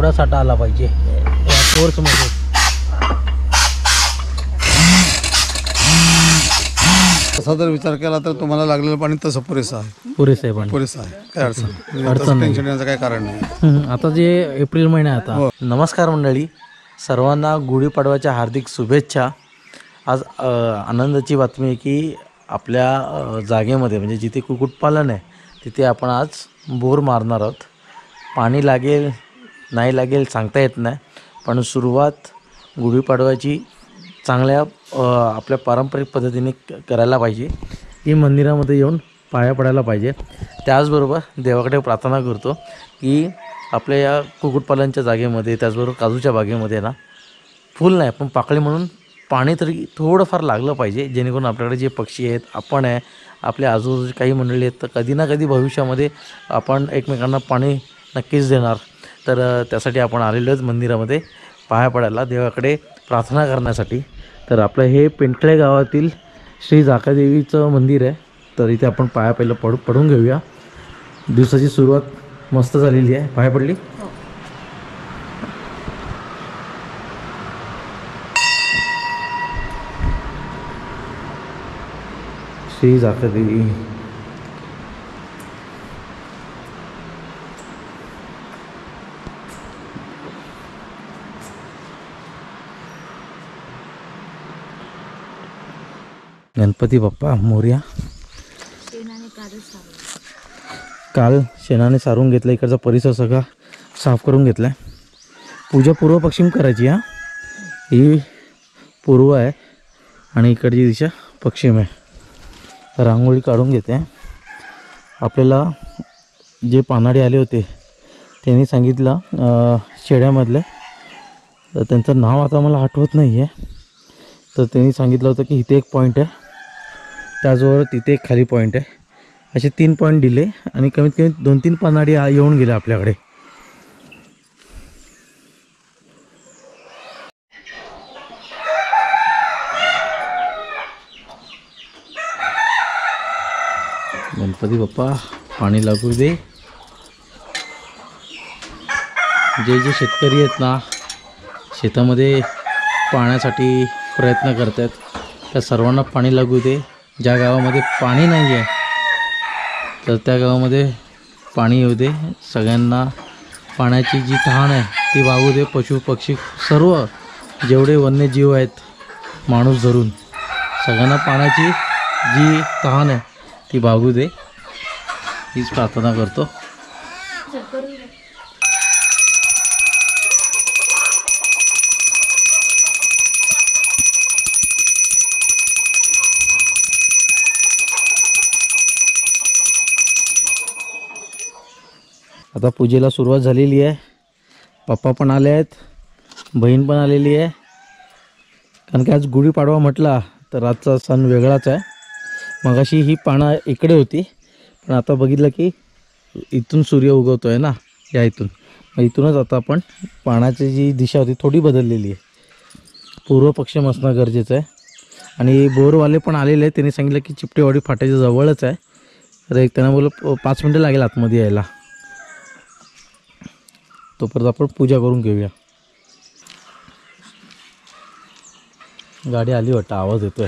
एवढा साठा आला पाहिजे या सोर्समध्ये. तसा जर विचार केला तर तुम्हाला लागलेलं पाणी तसं पुरेसं आहे. पुरेसं आहे पाणी. पुरेसं आहे, काय अडचण नाही, टेन्शन घेण्याचं काही कारण नाही. आता जे एप्रिल महिना आता. नमस्कार मंडळी, सर्वांना गुढीपाडव्याच्या हार्दिक शुभेच्छा. आज आनंदाची बातमी आहे की आपल्या जागेमध्ये म्हणजे जिथे कुक्कुटपालन आहे तिथे आपण आज बोर मारणार आहोत. पाणी लागेल नाही लागेल सांगता येत नाही, पण सुरुवात गुढीपाडव्याची चांगल्या आपल्या पारंपरिक पद्धतीने करायला पाहिजे. ही मंदिरामध्ये येऊन पाया पडायला पाहिजे. त्याचबरोबर देवाकडे प्रार्थना करतो की आपल्या या कुक्कुटपालनच्या जागेमध्ये त्याचबरोबर काजूच्या बागेमध्ये ना फुल नाही पण पाकळी म्हणून पाणी तरी थोडंफार लागलं पाहिजे, जेणेकरून आपल्याकडे जे पक्षी आहेत, आपण आहे, आपल्या आजूबाजूची काही मंडळी आहेत, तर कधी ना कधी भविष्यामध्ये आपण एकमेकांना पाणी नक्कीच देणार. तर त्यासाठी आपण आलेलोच मंदिरामध्ये पाया पडायला, देवाकडे प्रार्थना करण्यासाठी. तर आपलं हे पेंटळे गावातील श्री जाकादेवीचं मंदिर आहे. तर इथे आपण पाया पहिलं पडून घेऊया. दिवसाची सुरुवात मस्त झालेली आहे. पाया पडली. श्री जाकादेवी. गणपती बाप्पा मोरया. काल शेणाने सारून घेतलं, इकडचा परिसर सगळा साफ करून घेतला आहे. पूजा पूर्व पश्चिम करायची. ही पूर्व आहे आणि इकडची दिशा पश्चिम आहे. रांगोळी काढून घेते. आपल्याला जे पानाडे आले होते त्यांनी सांगितलं शेड्यामधले, तर त्यांचं नाव आता मला आठवत नाही आहे. तर त्यांनी सांगितलं होतं की इथे एक पॉईंट आहे, त्याचबरोबर तिथे एक खाली पॉईंट आहे, असे 3 पॉईंट दिले आणि कमीत कमी 2-3 पानाडी येऊन गेले आपल्याकडे. गणपती बाप्पा पाणी लागू दे. जे जे शेतकरी आहेत ना शेतामध्ये पाण्यासाठी प्रयत्न करतात त्या सर्वांना पाणी लागू दे. ज्या गावामध्ये पाणी नाही आहे तर त्या गावामध्ये पाणी येऊ दे. सगळ्यांना पाण्याची जी तहान आहे ती भागू दे. पशु पक्षी सर्व जेवढे वन्यजीव आहेत माणूस धरून सगळ्यांना पाण्याची जी तहान आहे ती भागू दे, हीच प्रार्थना करतो. आता पूजेला सुरुवात झालेली आहे. पप्पा पण आले आहेत, बहीण पण आलेली आहे. कारण की आज गुढीपाडवा म्हटला तर आजचा सण वेगळाच आहे. मगाशी ही पानं इकडे होती, पण आता बघितलं की इथून सूर्य उगवतो आहे ना, या इथून, मग इथूनच आता आपण पाण्याची जी दिशा होती थोडी बदललेली आहे. पूर्व पश्चिम असणं गरजेचं आहे. आणि बोरवाले पण आलेले आहेत. त्यांनी सांगितलं की चिपटेवाडी फाट्याच्या जवळच आहे. तर एक त्यांना बोललं 5 मिनटं लागेल आतमध्ये यायला. तोपर्यंत आपण पूजा करून घेऊया. गाडी आली वाटतं, आवाज येतोय.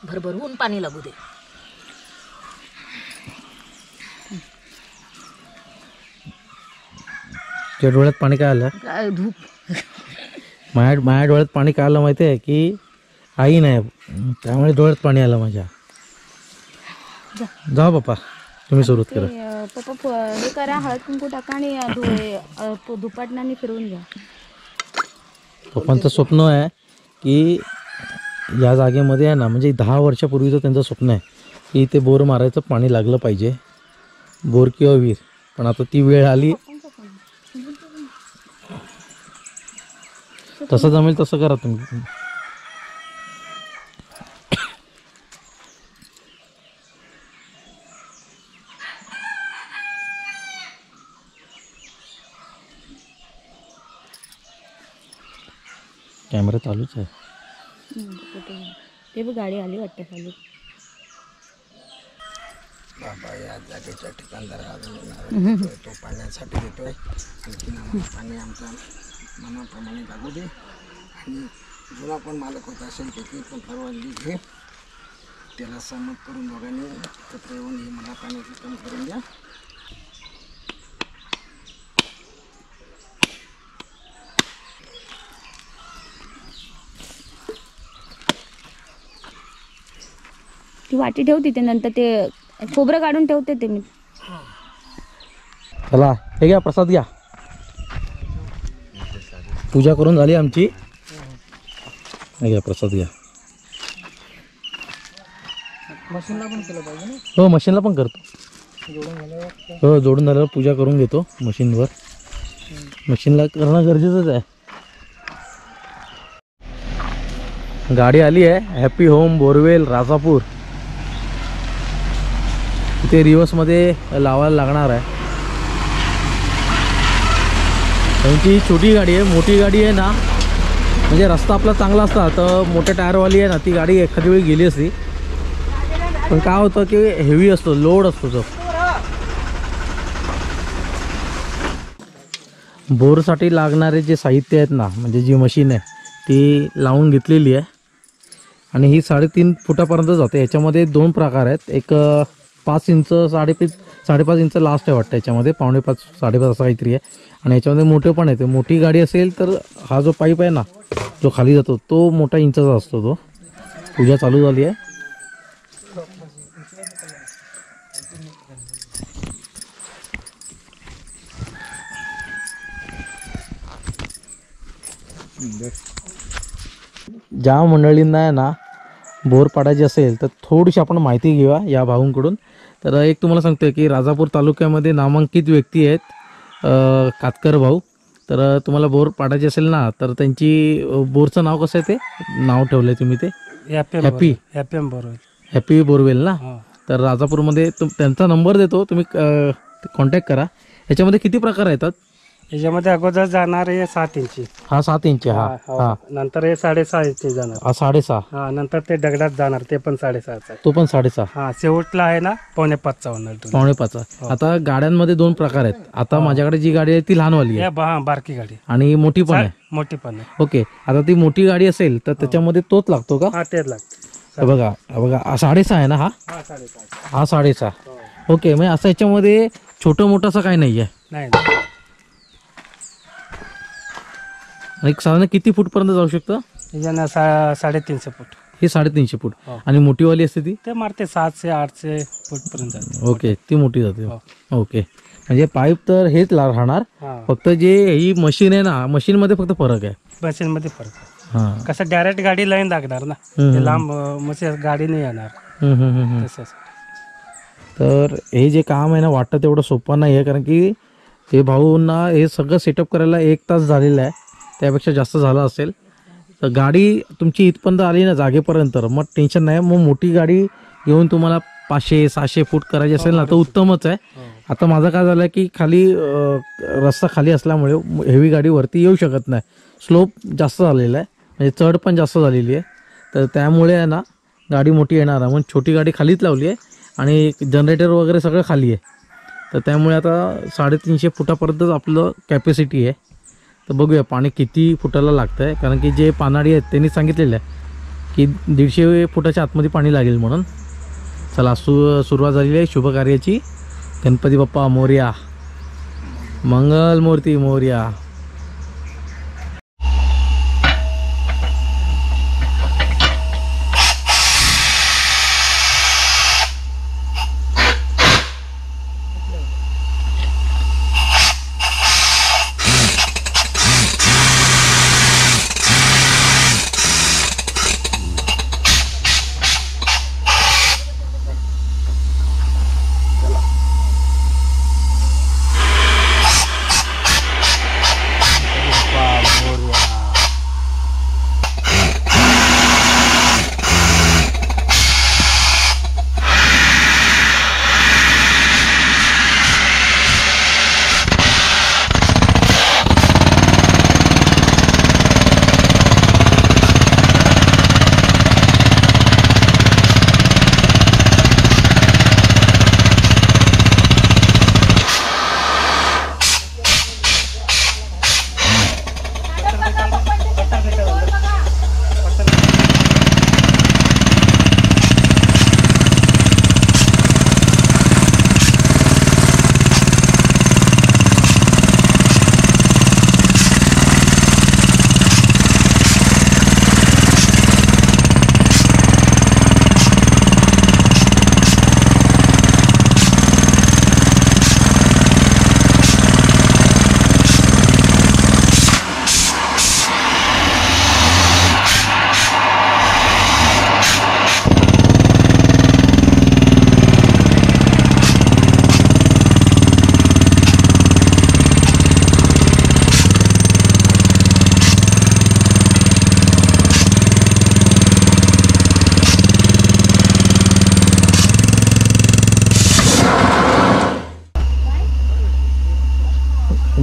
भरभरून पाणी लागू दे. तुझ्या डोळ्यात पाणी काय आलं? काय धूप. माझ्या डोळ्यात पाणी काय आलं माहिती आहे की आई नाही, त्यामुळे डोळ्यात पाणी आलं माझ्या. जा बाप्पा, तुम्ही सुरुवात करा. पप्पा हे करा, हळद कुंकू टाका आणि दुपाटनाने फिरवून घ्या. पप्पांचं स्वप्न आहे की या जागेमध्ये आहे ना, म्हणजे 10 वर्षापूर्वीचं त्यांचं स्वप्न आहे की इथे बोर मारायचं, पाणी लागलं पाहिजे, बोर किंवा विहीर. पण आता ती वेळ आली. तसं जमेल तसं करा तुम्ही. कॅमेरा चालूच आहे. ते बघ गाडी आली वाटतं खाली. बाबा या जागेच्या ठिकाणदार अजून तो पाण्यासाठी देतोय आणखी पाणी आमच्या मनाप्रमाणे लागू दे आणि जुना कोण मालक होता असेल त्याची पण परवानगी घे त्याला सहमत करून दोघांनी एकत्र येऊन हे मला पाण्याचं काम करून द्या. ती वाटी ठेवते ते नंतर ते खोबरं काढून ठेवते ते मी. चला हे घ्या प्रसाद घ्या. पूजा करून झाली आमची. हे घ्या प्रसाद घ्या. मशीनला पण केलं पाहिजे ना. हो मशीनला पण करतो. हो जोडून झाल्यावर पूजा करून घेतो मशीनवर. मशीनला करणं गरजेचंच आहे. गाडी आली आहे हॅपी होम बोरवेल राजापूर. इथे रिवर्समध्ये लावायला लागणार आहे. त्यांची छोटी गाडी आहे. मोठी गाडी आहे ना म्हणजे रस्ता आपला चांगला असता तर मोठ्या टायरवाली आहे ना ती गाडी एखादी वेळी गेली असती. पण काय होतं की हेवी असतो लोड असतो तो. बोरसाठी लागणारे जे साहित्य आहेत ना म्हणजे जी मशीन आहे ती लावून घेतलेली आहे आणि ही 3.5 फुटापर्यंत जाते. याच्यामध्ये 2 प्रकार आहेत. एक 5 इंच 5.5 इंच लास्ट आहे वाटतं याच्यामध्ये. 5.5 5.5 असं काहीतरी आहे. आणि याच्यामध्ये मोठे पण आहे. मोठी गाडी असेल तर हा जो पाईप आहे ना जो खाली जातो तो मोठा इंचाचा असतो तो. पूजा चालू झाली आहे. ज्या मंडळींना आहे ना बोर पाडायची असेल तर थोडीशी आपण माहिती घेऊया या भाऊंकडून. तर एक तुम्हाला सांगतोय की राजापूर तालुक्यामध्ये नामांकित व्यक्ती आहेत कातकर भाऊ. तर तुम्हाला बोर पाडायची असेल ना तर त्यांची बोरचं नाव कसं आहे ते नाव ठेवलं आहे तुम्ही ते हॅपी बोरवेल ना. तर राजापूरमध्ये त्यांचा नंबर देतो तुम्ही कॉन्टॅक्ट करा. याच्यामध्ये किती प्रकार येतात? याच्यामध्ये अगोदर जाणार आहे 7 इंची. हा 7 इंच. हा हा नंतर हे 6.5 इंची जाणार. हा 6.5. हा नंतर ते दगडात जाणार ते पण 6.5. तो पण 6.5. हा शेवटला आहे ना 4.5 होणार. 4.5. आता गाड्यांमध्ये 2 प्रकार आहेत. आता माझ्याकडे जी गाडी आहे ती लहानवाली आहे बारकी गाडी आणि मोठी पण आहे. मोठी पण आहे. ओके. आता ती मोठी गाडी असेल तर त्याच्यामध्ये तोच लागतो का? हा तेच लागतं. बघा बघा 6.5 आहे ना. हा हा 6.5. ओके. म्हणजे असं याच्यामध्ये छोटं मोठं असं काही नाही आहे. नाही आणि साधारण किती फूटपर्यंत जाऊ शकतं? याच्यानं 350 फूट. ही 350 फूट. आणि मोठीवाली असते ती ते मारते 700 800 फूट पर्यंत जाते. ओके ती मोठी जाते. ओके. म्हणजे पाईप तर हेच राहणार. हा. फक्त जे ही मशीन आहे ना मशीन मध्ये फक्त फरक आहे. मशीन मध्ये फरक आहे. हा कसं डायरेक्ट गाडी लाईन लागणार ना. ते लांब मशीन गाडी नाही येणार तसंच. तर हे जे काम आहे ना वाटतं तेवढं सोपं नाही आहे. कारण की हे भाऊंना हे सगळं सेटअप करायला 1 तास झालेला आहे. त्यापेक्षा जास्त झालं असेल. तर गाडी तुमची इथपर्यंत आली ना जागेपर्यंत मग टेन्शन नाही. मग मोठी गाडी घेऊन तुम्हाला 500 600 फूट करायची असेल ना तर उत्तमच आहे. आता माझं काय झालं की खाली रस्ता खाली असल्यामुळे हेवी गाडी वरती येऊ शकत नाही. स्लोप जास्त झालेला आहे म्हणजे चढ पण जास्त झालेली आहे. तर त्यामुळे आहे ना गाडी मोठी येणार आहे. म्हणून छोटी गाडी खालीच लावली आहे आणि जनरेटर वगैरे सगळं खाली आहे. तर त्यामुळे आता 350 फुटापर्यंतच आपलं कॅपॅसिटी आहे. तर बघूया पाणी किती फुटाला लागतं आहे. कारण की जे पानाडी आहेत त्यांनी सांगितलेलं आहे की 150 फुटाच्या आतमध्ये पाणी लागेल म्हणून. चला सुरुवात झालेली आहे शुभ कार्याची. गणपती बाप्पा मोरया. मंगलमूर्ती मोरया.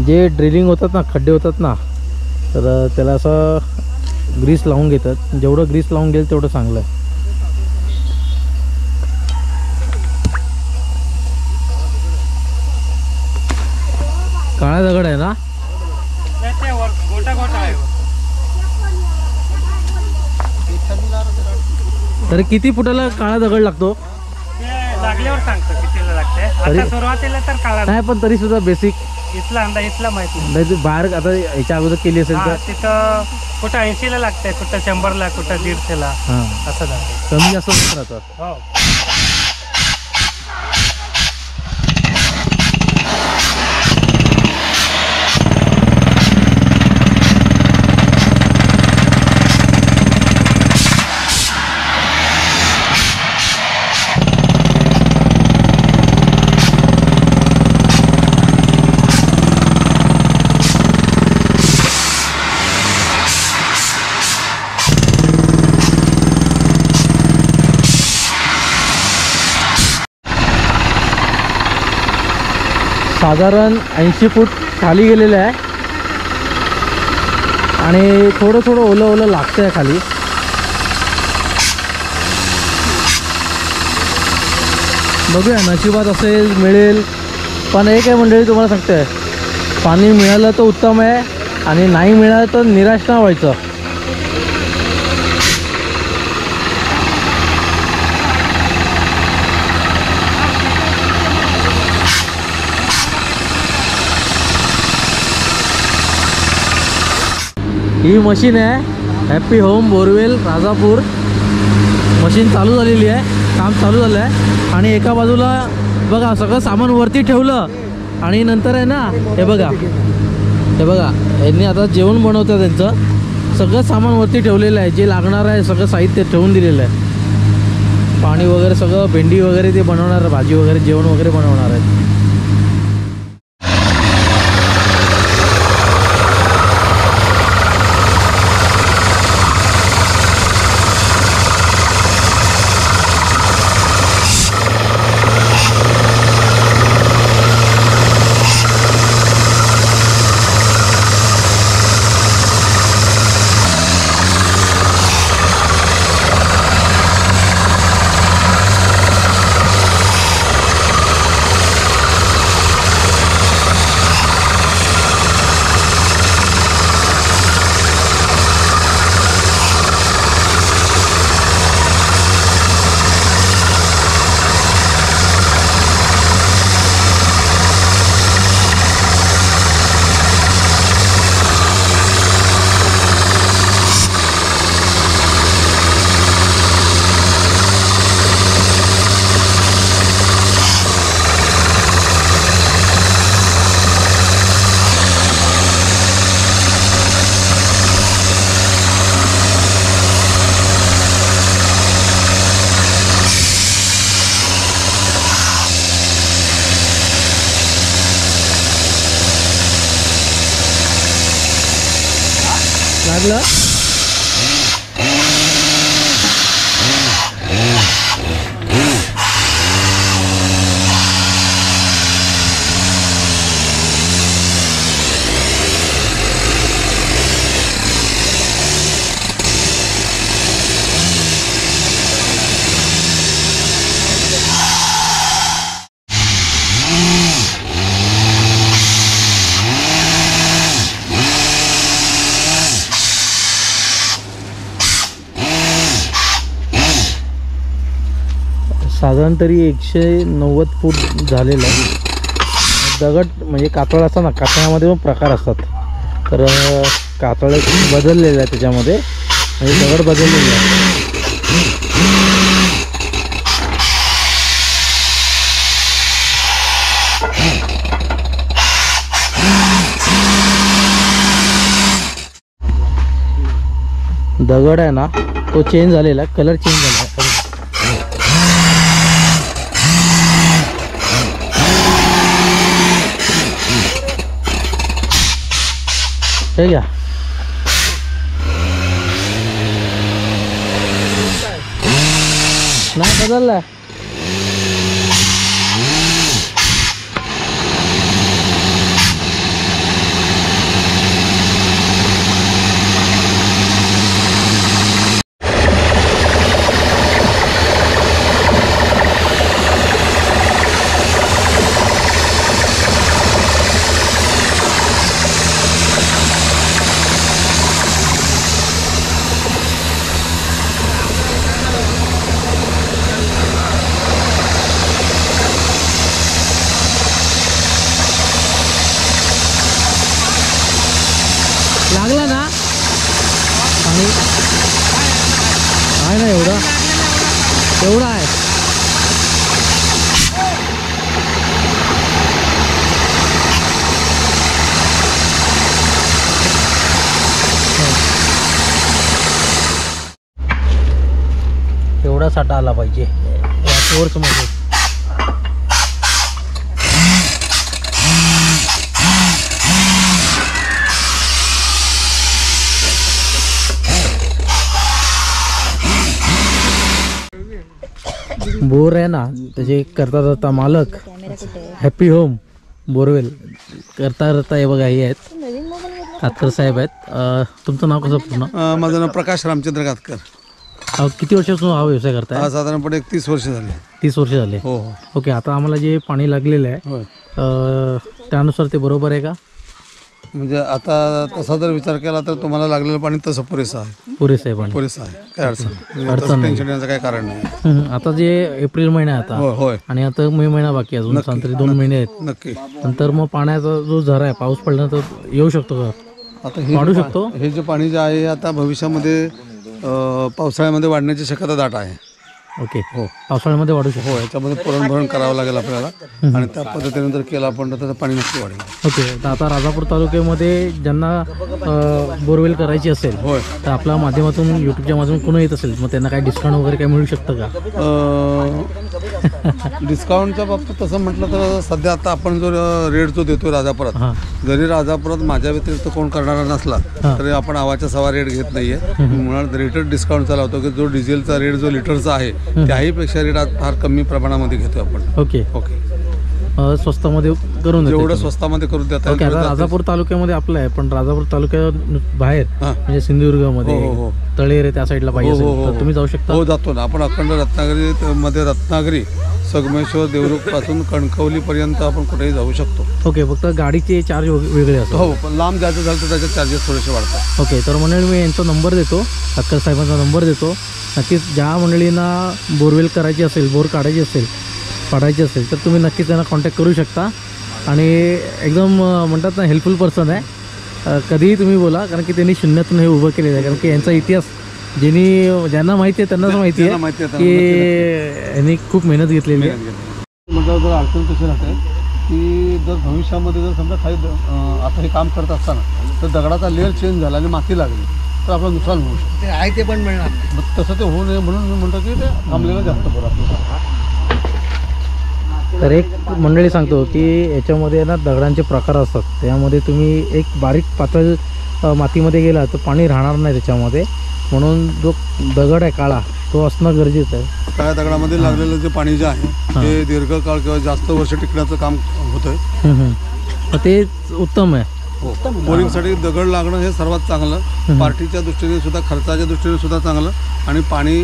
जे ड्रिलिंग होतात ना, खड्डे होतात ना, तर त्याला असं ग्रीस लावून घेतात. जेवढं ग्रीस लावून घेईल तेवढं चांगलं आहे. काळा दगड आहे ना? गोटा गोटा आहे. तरी किती फुटाला काळा दगड लागतो? ते लागल्यावर सांगतो कितीला लागते. आता सुरुवातीला तर काळा नाही, पण तरी सुद्धा बेसिक इथला अंदाज इथला माहिती नाही. नाही. तू बाहेर आता याच्या अगोदर केली असेल हा, तर तिथं कुठं 80ला लागतंय, कुठं 100ला, कुठं 150ला हां, असं जातं. कमी जास्त होत राहतं. हो. साधारण 80 फूट खाली गेलेलं आहे आणि थोडं थोडं ओलं ओलं लागतं आहे खाली. बघूया नशिबात असेल मिळेल. पण एक आहे मंडळी, तुम्हाला सांगते, पाणी मिळालं तर उत्तम आहे आणि नाही मिळालं तर निराश नाही व्हायचं. ही मशीन आहे happy home borewell Rajapur. Machine चालू झालेली आहे, काम चालू झालं आहे. आणि एका बाजूला बघा सगळं सामान वरती ठेवलं आणि नंतर आहे ना, हे बघा यांनी आता जेवण बनवतं, त्यांचं सगळं सामान वरती ठेवलेलं आहे. जे लागणार आहे सगळं साहित्य ठेवून दिलेलं आहे. पाणी वगैरे सगळं, भेंडी वगैरे ते बनवणार आहे, भाजी वगैरे, जेवण वगैरे बनवणार आहे. लागलं. साधारण तरी 190 फूट झालेलं आहे. दगड म्हणजे कातळ असतात ना, कातळामध्ये पण प्रकार असतात. तर कातळ बदललेलं आहे त्याच्यामध्ये, म्हणजे दगड बदललेलं आहे. दगड आहे ना तो चेंज झालेला, कलर चेंज झाला. हे घ्या. नाही बदलला. एवढा आहे. एवढा साठा आला पाहिजे सोर्स मध्ये. बोर आहे ना त्याचे करता करता मालक हॅपी होम बोरवेल करता हे बघा हे आहेत कातकर साहेब आहेत. तुमचं नाव कसं पूर्ण? माझं नाव प्रकाश रामचंद्र कातकर. किती वर्षापासून हा व्यवसाय करताय? साधारणपणे 30 वर्ष झाले. 30 वर्ष झाले. हो हो. ओके, आता आम्हाला जे पाणी लागलेलं आहे होय. त्यानुसार ते बरोबर आहे का? म्हणजे आता तसा जर विचार केला तर तुम्हाला लागलेलं पाणी तसं पुरेसं आहे. पुरेसं आहे पाणी. पुरेसं आहे, काय अडचण नाही. टेन्शन येण्याचं काही कारण नाही. आता जे एप्रिल महिना आहे आता होय होय, आणि आता मे महिना बाकी आहे, अजून तरी 2 महिने आहेत. नक्की. नंतर मग पाण्याचा जो झरा आहे पाऊस पडल्यानंतर येऊ शकतो का? आता हे वाढू शकतो? हे जे पाणी जे आहे आता भविष्यामध्ये पावसाळ्यामध्ये वाढण्याची शक्यता दाट आहे. ओके, हो पावसाळ्यामध्ये वाढू शकतो. हो, याच्यामध्ये पुरणभरण करावं लागेल आपल्याला आणि त्या पद्धतीने जर केलं आपण तर त्याचं पाणी नक्की वाढेल. ओके, तर आता राजापूर तालुक्यामध्ये ज्यांना बोरवेल करायची असेल होय. तर आपल्या माध्यमातून यूट्यूबच्या माध्यमातून कोणी येत असेल मग त्यांना काही डिस्काउंट वगैरे काही मिळू शकतं का? डिस्काउंटच्या बाबतीत तसं म्हटलं तर सध्या आता आपण जो रेट जो देतोय राजापुरात, हां जरी राजापुरात माझ्या व्यतिरिक्त कोण करणारा नसला तरी आपण आवाच्या सवा रेट घेत नाहीये. मुळात रेटेड डिस्काउंट चालवतो की जो डिझेलचा रेट जो लिटरचा आहे त्याहीपेक्षा रेट आज फार कमी प्रमाणामध्ये घेतोय आपण. ओके, ओके, स्वस्तामध्ये करून देतो. जेवढं स्वस्तामध्ये करून देता ओके, आता राजापूर तालुक्यामध्ये आपलं आहे पण राजापूर तालुक्या बाहेर म्हणजे सिंधुदुर्गमध्ये हो, हो. तळेरे त्या साईडला पाहिजे हो, हो, असेल हो. तर तुम्ही जाऊ शकता. हो, जातो ना आपण. अखंड रत्नागिरी मध्ये रत्नागिरी संगमेश्वर देवरुख पासून कणकवली पर्यंत आपण कुठेही जाऊ शकतो. ओके, फक्त गाडीचे चार्ज वेगळे असतात. हो, पण लांब जायचं झालं तर त्याचे चार्जेस थोडेसे वाढतात. ओके, तर मंडळी मी यांचा नंबर देतो, कातकर साहेबांचा नंबर देतो. नक्कीच ज्या मंडळींना बोरवेल करायची असेल, बोर काढायची असेल, पाडायची असेल तर तुम्ही नक्कीच त्यांना कॉन्टॅक्ट करू शकता. आणि एकदम म्हणतात ना हेल्पफुल पर्सन आहे. कधीही तुम्ही बोला, कारण की त्यांनी शून्यातून हे उभं केलेलं आहे. कारण की यांचा इतिहास ज्यांना माहिती आहे त्यांनाच माहिती आहे की यांनी खूप मेहनत घेतलेली आहे. म्हटलं जर अडचण कशी राहते की जर भविष्यामध्ये जर समजा काही आता हे काम करत असताना तर दगडाचा लेअर चेंज झाला आणि माती लागली तर आपलं नुकसान होऊ शकतं. ते आहे ते पण मिळणार. मग तसं ते होऊ नये म्हणून मी म्हणतो की ते थांबलेलं जास्त बरं आपलं. तर एक मंडळी सांगतो की याच्यामध्ये ना दगडांचे प्रकार असतात. त्यामध्ये तुम्ही एक बारीक पातळ मातीमध्ये गेला तर पाणी राहणार नाही त्याच्यामध्ये, म्हणून जो दगड आहे काळा तो असणं गरजेचं आहे. काळ्या दगडामध्ये लागलेलं जे पाणी जे आहे ते दीर्घकाळ किंवा जास्त वर्ष टिकण्याचं काम होतंय. मग ते उत्तम आहे. हो, बोरिंगसाठी दगड लागणं हे सर्वात चांगलं. पार्टीच्या दृष्टीने सुद्धा, खर्चाच्या दृष्टीने सुद्धा चांगलं आणि पाणी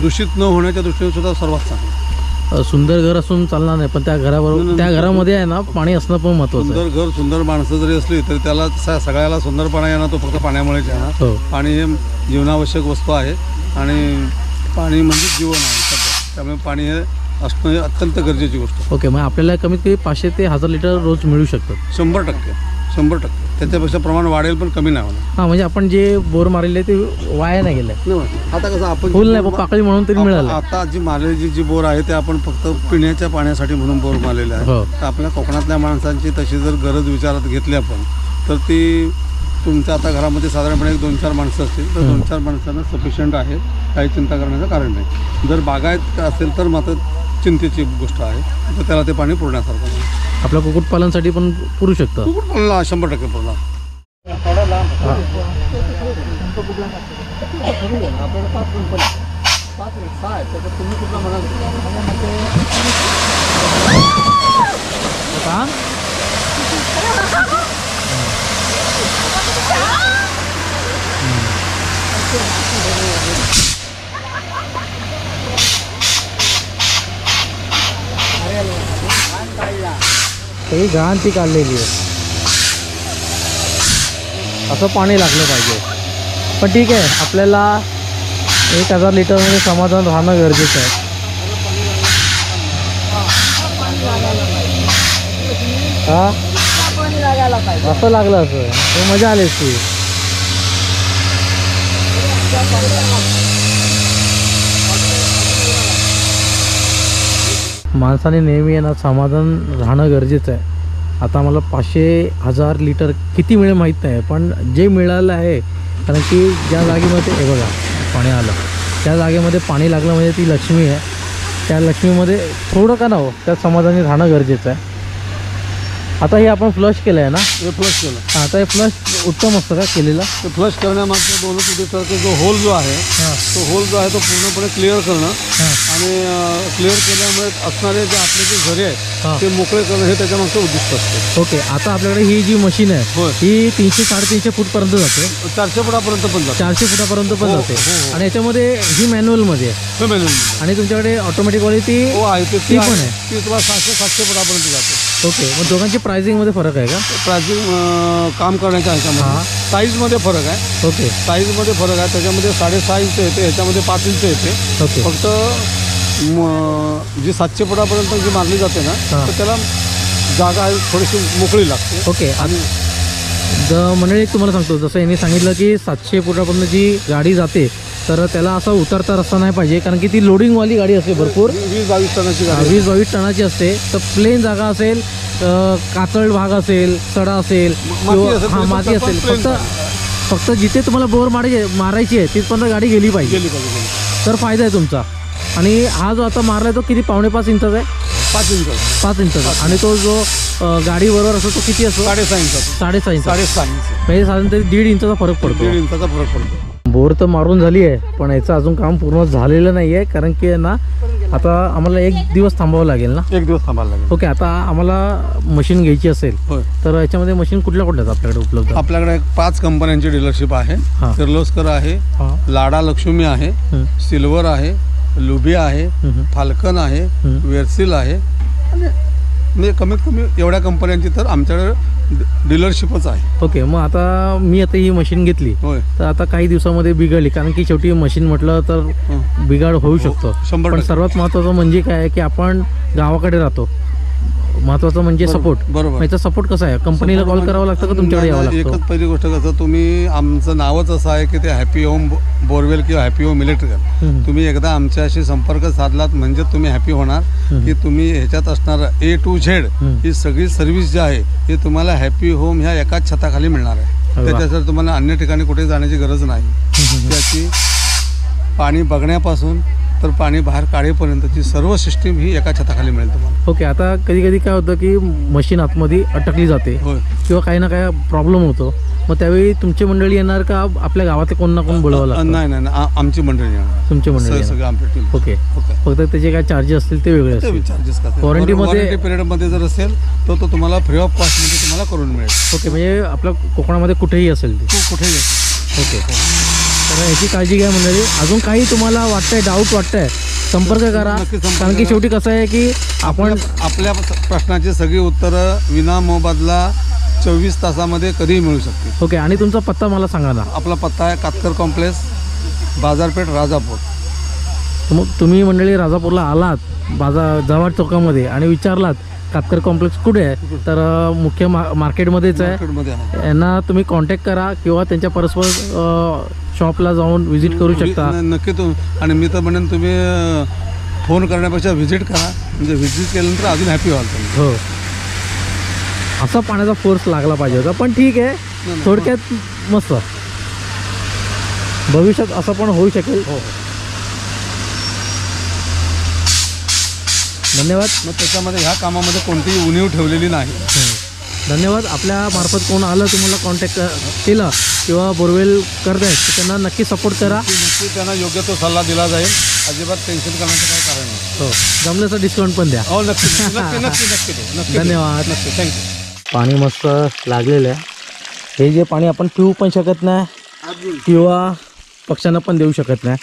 दूषित न होण्याच्या दृष्टीने सुद्धा सर्वात चांगलं. सुंदर घर असून चालणार नाही, पण त्या घराबरोबर त्या घरामध्ये आहे ना पाणी असणं पण महत्त्वाचं आहे. सुंदर घर, सुंदर माणसं जरी असली तरी त्याला सगळ्याला सुंदरपणा येणार तो फक्त पाण्यामुळेच येणार. हो, पाणी हे जीवनावश्यक वस्तू आहे आणि पाणी म्हणजे जीवन आहे सध्या. त्यामुळे पाणी हे असणं हे अत्यंत गरजेची गोष्ट आहे. ओके, मग आपल्याला कमीत कमी 500 ते 1000 लिटर रोज मिळू शकतात. 100%. त्याच्यापेक्षा प्रमाण वाढेल पण कमी नाही होणार. हां, म्हणजे आपण जे बोर मारले ते वाया नाही गेलं. आता कसं आपण फुल नाही पण पाकळी म्हणून तरी मिळालं. आता जी मारलेली जी बोर आहे ते आपण फक्त पिण्याच्या पाण्यासाठी म्हणून बोर मारलेले आहे. हो. तर आपल्या कोकणातल्या माणसांची तशी जर गरज विचारात घेतली आपण तर ती तुमच्या आता घरामध्ये साधारणपणे 2-4 माणसं असतील तर 2-4 माणसांना सफिशियंट आहे, काही चिंता करण्याचं कारण नाही. जर बागायत असेल तर मात्र चिंतेची गोष्ट आहे, तर त्याला ते पाणी पुरण्यासारखं नाही. आपल्या कुक्कुटपालनसाठी पण पुरू शकतं. कुक्कुटपालनाला 100% पुरणार. ही घाण ती काढलेली आहे. असं पाणी लागलं पाहिजे. पण ठीक आहे, आपल्याला 1000 लिटरमध्ये समाधान राहणं गरजेचं आहे. हा, असं लागलं असं मजा आली असती. माणसाने नेहमी आहे ना समाधान राहणं गरजेचं आहे. आता आम्हाला 500,000 लिटर किती मिळेल माहीत नाही, पण जे मिळालं आहे, कारण की ज्या जागेमध्ये हे बघा पाणी आलं, त्या जागेमध्ये पाणी लागलं म्हणजे ती लक्ष्मी आहे. त्या लक्ष्मीमध्ये थोडं का ना हो त्यात समाधानी राहणं गरजेचं आहे. आता हे आपण फ्लश केलं आहे ना, हे फ्लश केलं. हां, आता हे फ्लश उत्तम असतं का केलेलं? ते फ्लश करण्यामागचं दोनच उद्देश आहेत. जो होल जो आहे तो होल जो आहे तो पूर्णपणे क्लिअर करणं आणि क्लिअर केल्यामुळे असणारे जे आपले जे झरे आहेत ते मोकळे करणं हे त्याच्यामागचं उद्दिष्ट असतं. ओके, आता आपल्याकडे ही जी मशीन आहे होय. ही 300-350 फूटपर्यंत जाते, 400 फुटापर्यंत पण जातं. 400 फुटापर्यंत पण हो, जाते. हो, हो. आणि याच्यामध्ये ही मॅन्युअलमध्ये आहे हे मॅन्युअल आणि तुमच्याकडे ऑटोमॅटिकवाली ती हो आहे ते ती पण आहे. ती तुम्हाला 600-700 फुटापर्यंत जाते. ओके, मग दोघांची प्राइसिंगमध्ये फरक आहे का? प्राचीन काम करण्याच्या ह्याच्यामध्ये साईजमध्ये फरक आहे. ओके साईजमध्ये फरक आहे. त्याच्यामध्ये 6.5 इंच येते, ह्याच्यामध्ये 5 इंच येते. ओके फक्त जी 700 फुटापर्यंत जी मारली जाते ना तर त्याला जागा आहे थोडीशी मोकळी लागते. ओके. आणि मंडळी एक तुम्हाला सांगतो, जसं यांनी सांगितलं की 700 फुटापर्यंत जी गाडी जाते तर त्याला असा उतरता रस्ता नाही पाहिजे, कारण की ती लोडिंगवाली गाडी असते भरपूर, 20-22 टनाची गाडी. 20-22 टनाची असते. तर प्लेन जागा असेल, कातळ भाग असेल, सडा असेल किंवा असेल, हां माती पण असेल, plain फक्त जिथे तुम्हाला बोर मारायची आहे तिथपर्यंत गाडी गेली पाहिजे, गेली पाहिजे. तर फायदा आहे तुमचा. आणि हा जो आता मारला तो किती 5.5 इंचाचा आहे? 5 इंच 5 इंचाचा. आणि तो जो गाडी बरोबर असतो तो किती असतो? 6.5 इंच 6.5 इंच. 6.5 इंच म्हणजे साधारण तरी 1.5 इंचाचा फरक पडतो. 1.5 इंचाचा फरक पडतो. बोर तर मारून झाली आहे, पण याचं अजून काम पूर्ण झालेलं नाही आहे, कारण की ना आता आम्हाला 1 दिवस थांबावं लागेल ना. 1 दिवस थांबायला लागेल. ओके, आता आम्हाला मशीन घ्यायची असेल होय. तर याच्यामध्ये मशीन कुठल्या आहेत आपल्याकडे उपलब्ध? आपल्याकडे 5 कंपन्यांची डीलरशिप आहे. हां. किर्लोस्कर आहे, हां. लाडा लक्ष्मी आहे, सिल्वर आहे, लुबिया आहे, फाल्कन आहे, वेरसिल आहे. आणि म्हणजे कमीत कमी एवढ्या कंपन्यांची तर आमच्याकडे डीलरशिपच आहे. ओके, मग आता मी आता ही मशीन घेतली होय. तर आता काही दिवसामध्ये बिघडली, कारण की शेवटी मशीन म्हटलं तर बिघाड होऊ शकतो. 100%. पण सर्वात महत्त्वाचं म्हणजे काय आहे की आपण गावाकडे राहतो, महत्त्वाचं म्हणजे सपोर्ट. बरोबर. याचा सपोर्ट कसा आहे? कंपनीला कॉल करावं लागतं का तुमच्याकडे यावं लागतं? एकच पहिली गोष्ट कसं, तुम्ही आमचं नावच असं आहे की ते हॅपी होम बोरवेल किंवा हॅपी होम इलेक्ट्रिकल. तुम्ही एकदा आमच्याशी संपर्क साधलात म्हणजे तुम्ही हॅपी होणार की तुम्ही ह्याच्यात असणारं A to Z ही सगळी सर्व्हिस जी आहे ही तुम्हाला हॅपी होम ह्या एकाच छताखाली मिळणार आहे. त्याच्यासाठी तुम्हाला अन्य ठिकाणी कुठे जाण्याची गरज नाही. त्याची पाणी बघण्यापासून तर पाणी बाहेर काढेपर्यंतची सर्व सिस्टीम ही एका छताखाली मिळेल तुम्हाला. ओके, आता कधी कधी काय होतं की मशीन आतमध्ये अटकली जाते होय. किंवा काही ना काही प्रॉब्लेम होतो, मग त्यावेळी तुमची मंडळी येणार का आपल्या गावातले कोण ना कोण बोलवावं लागतं? नाही आमची मंडळी येणार. तुमची मंडळी येणार. सगळं आमची टीम. ओके, फक्त त्याचे काय चार्जेस असतील ते वेगळे असतील. चार्जेस वॉरंटीमध्ये- वॉरंटी पिरियडमध्ये जर असेल तर तो तुम्हाला फ्री ऑफ कॉस्टमध्ये तुम्हाला करून मिळेल. ओके, म्हणजे आपल्या कोकणामध्ये कुठेही असेल ते. कुठेही असेल. ओके, तर याची काळजी घ्या मंडळी. अजून काही तुम्हाला वाटतंय, डाऊट वाटतंय, संपर्क करा, नक्की संपर्क कारण की करा. शेवटी कसं आहे की आपण आपल्या प्रश्नाची सगळी उत्तरं विना मोबदला 24 तासामध्ये कधीही मिळू शकते. ओके. आणि तुमचा पत्ता मला सांगा ना. आपला पत्ता आहे कातकर कॉम्प्लेक्स, बाजारपेठ, राजापूर. मग तुम्ही मंडळी राजापूरला आलात जवाड चौकामध्ये आणि विचारलात कातकर कॉम्प्लेक्स कुठे आहे, तर मुख्य मार्केटमध्येच आहे. मार्केटमध्ये आहे. यांना तुम्ही कॉन्टॅक्ट करा किंवा त्यांच्या परस्पर शॉपला जाऊन व्हिजिट करू शकता. नक्की आणि मी तर म्हणेन तुम्ही फोन करण्यापेक्षा व्हिजिट करा, म्हणजे व्हिजिट केल्यानंतर अजून हॅपी व्हाल तुम्ही. हो, असा पाण्याचा फोर्स लागला पाहिजे होता, पण ठीक आहे, थोडक्यात मस्त. भविष्यात असं पण होऊ शकेल. हो. धन्यवाद. मग त्याच्यामध्ये ह्या कामामध्ये कोणतीही उणीव ठेवलेली नाही. धन्यवाद. आपल्या मार्फत कोण आलं तुम्हाला कॉन्टॅक्ट केलं किंवा बोरवेल करताय तर त्यांना नक्की सपोर्ट करा. नक्की त्यांना योग्य तो सल्ला दिला जाईल. अजिबात टेन्शन करण्याचं काही कारण नाही. हो, जमल्याचं डिस्काउंट पण द्या. हो, नक्की नक्की नक्की नक्की नक्की. धन्यवाद. नक्की, थँक्यू. पाणी मस्त लागलेलं आहे. हे जे पाणी आपण पिऊ पण शकत नाही किंवा पक्ष्यांना पण देऊ शकत नाही.